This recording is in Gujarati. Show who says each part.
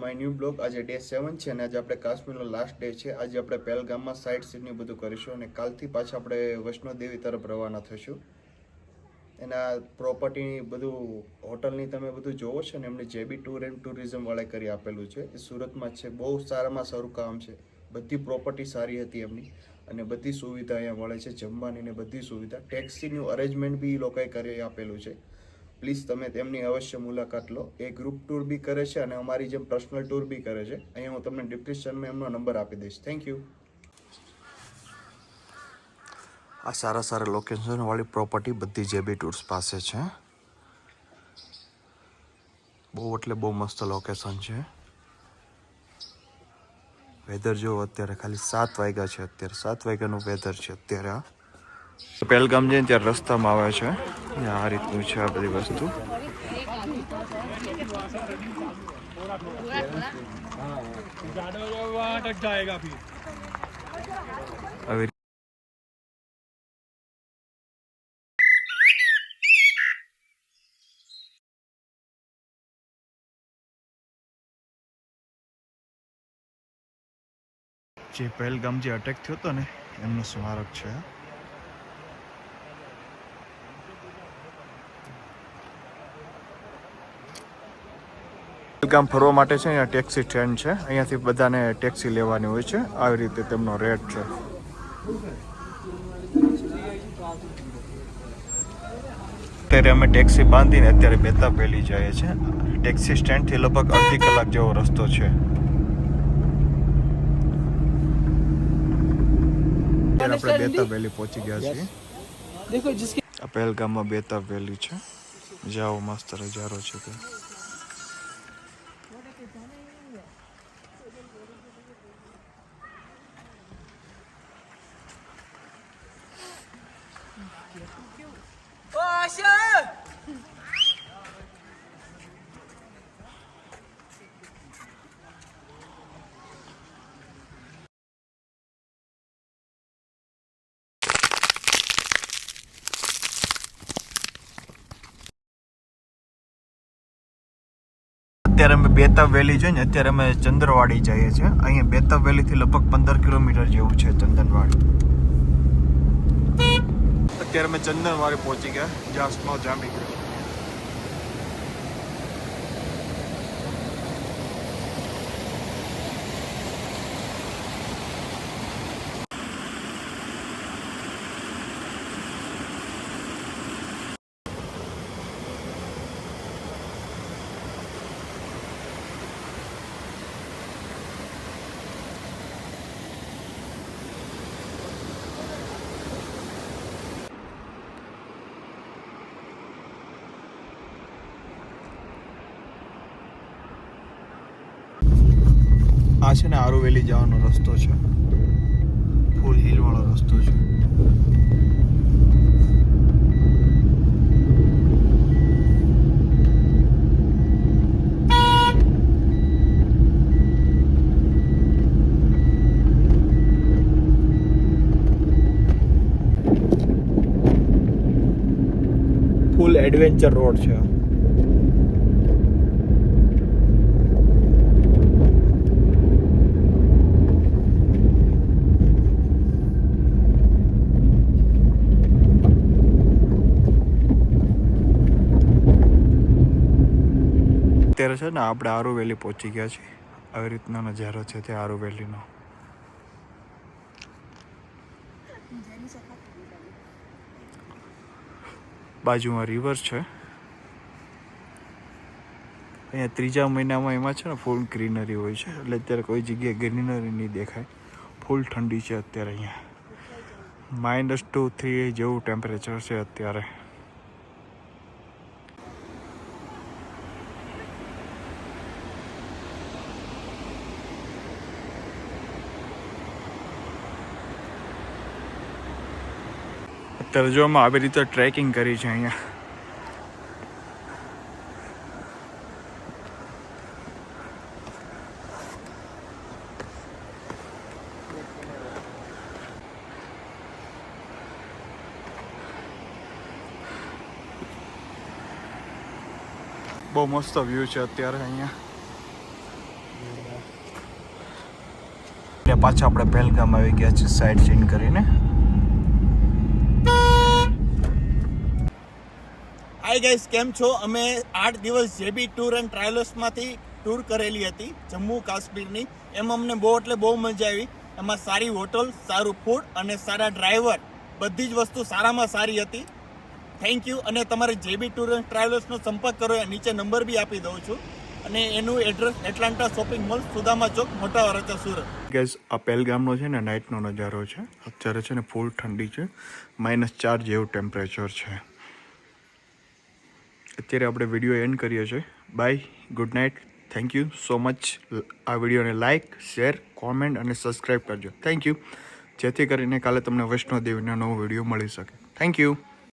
Speaker 1: માય ન્યૂ બ્લોગ આજે ડે 7 છે અને આજે આપણે કાશ્મીરનો લાસ્ટ ડે છે. આજે આપણે પહેલગામમાં સાઇટ સીન બધું કરીશું અને કાલથી પાછા આપણે વૈષ્ણોદેવી તરફ રવાના થશું. એના પ્રોપર્ટી બધું હોટલની તમે બધું જોવો છો ને એમને જેબી ટૂર એન્ડ ટુરિઝમ વાળા કરી આપેલું છે. એ સુરતમાં છે. બહુ સારામાં સારું કામ છે. બધી પ્રોપર્ટી સારી હતી એમની અને બધી સુવિધા અહીંયા મળે છે, જમવાની ને બધી સુવિધા. ટેક્સીનું અરેન્જમેન્ટ બી એ લોકોએ કરી આપેલું છે. પ્લીઝ તમે તેમની અવશ્ય મુલાકાત લો. એ ગ્રુપ ટૂર બી કરે છે અને અમારી જેમ પર્સનલ ટૂર બી કરે છે. અહીંયા હું તમને ડિસ્ક્રિપ્શનમાં એમનો નંબર આપી દઈશ. Thank you. આ સારા સારા લોકેશન વાળી પ્રોપર્ટી બધી જેબી ટૂર્સ પાસે છે. બહુ એટલે બહુ મસ્ત લોકેશન છે. વેધર જો અત્યારે ખાલી 7 વાગ્યા છે. અત્યારે 7 વાગ્યાનું વેધર છે અત્યારે. પહેલગામ જઈને ત્યારે રસ્તામાં આવે છે. આ રીતનું છે આ બધી વસ્તુ. હવે જે પહેલગામ જે અટેક થયો હતો ને એમનું સ્મારક છે. પહેલગામ ફરવા માટે છે અહીંયા ટેક્સી સ્ટેન્ડ છે. અહીંયાથી બધાને ટેક્સી લેવાની હોય છે. આવી રીતે તેમનો રેટ છે. અત્યારે અમે ટેક્સી બાંધીને અત્યારે બેતાબ વેલી જઈએ છીએ. ટેક્સી સ્ટેન્ડથી લગભગ અડધી કલાક જેવો રસ્તો છે. આપણે બેતાબ વેલી પહોંચી ગયા છીએ. આ પહેલગામમાં બેતાબ વેલી છે. જાઓ, મસ્ત નજારો છે ત્યાં. અત્યારે અમે બેતાબ વેલી જોઈને અત્યારે અમે ચંદનવાડી જઈએ છીએ. અહીંયા બેતાબ વેલીથી લગભગ 15 કિલોમીટર જેવું છે ચંદનવાડી. અત્યારે અમે ચંદનવાડી પહોંચી ગયા, જ્યાં સ્નો જામી ગયો. આ છે ને આરુવેલી જવાનો રસ્તો છે. ફૂલ હિલ વાળો રસ્તો છે. ફૂલ એડવેન્ચર રોડ છે. અત્યારે છે ને આપણે આરુવેલી પહોંચી ગયા છીએ. આવી રીતનો નજારો છે તે આરુવેલીનો. બાજુમાં રિવર છે. અહીંયા ત્રીજા મહિનામાં એમાં છે ને ફૂલ ગ્રીનરી હોય છે. એટલે અત્યારે કોઈ જગ્યાએ ગ્રીનરી નહીં દેખાય. ફૂલ ઠંડી છે અત્યારે. અહીંયા -2, 3 જેવું ટેમ્પરેચર છે અત્યારે. અત્યારે જો અમે આવી રીતે ટ્રેકિંગ કરી છે અહીંયા. બહુ મસ્ત વ્યૂ છે અત્યારે અહીંયા. પાછા આપણે પહેલગામ આવી ગયા છે સાઇટ સીન કરીને.
Speaker 2: હાય ગાઈસ, કેમ છો? અમે 8 દિવસ જેબી ટૂર એન્ડ ટ્રાવેલ્સમાંથી ટૂર કરેલી હતી જમ્મુ કાશ્મીરની. એમાં અમને બહુ મજા આવી. એમાં સારી હોટલ, સારું ફૂડ અને સારા ડ્રાઈવર, બધી જ વસ્તુ સારામાં સારી હતી. Thank you. અને તમારે જેબી ટૂર એન્ડ ટ્રાવેલ્સનો સંપર્ક કરો, એ નીચે નંબર બી આપી દઉં છું. અને એનું address Atlanta shopping mall, Sudama Chowk, Mota Varachha, Surat.
Speaker 1: Gas આ પહેલગામનો છે ને નાઇટનો નજારો છે. અત્યારે છે ને ફૂલ ઠંડી છે, -4 જેવું ટેમ્પરેચર છે. અત્યારે આપણે વિડીયો એન્ડ કરીએ છીએ. Bye, good night, thank you so much. આ વિડીયોને લાઇક, શેર, કોમેન્ટ અને સબસ્ક્રાઈબ કરજો. થેન્ક યુ, જેથી કરીને કાલે તમને વૈષ્ણોદેવીનો નવો વિડીયો મળી શકે. Thank you.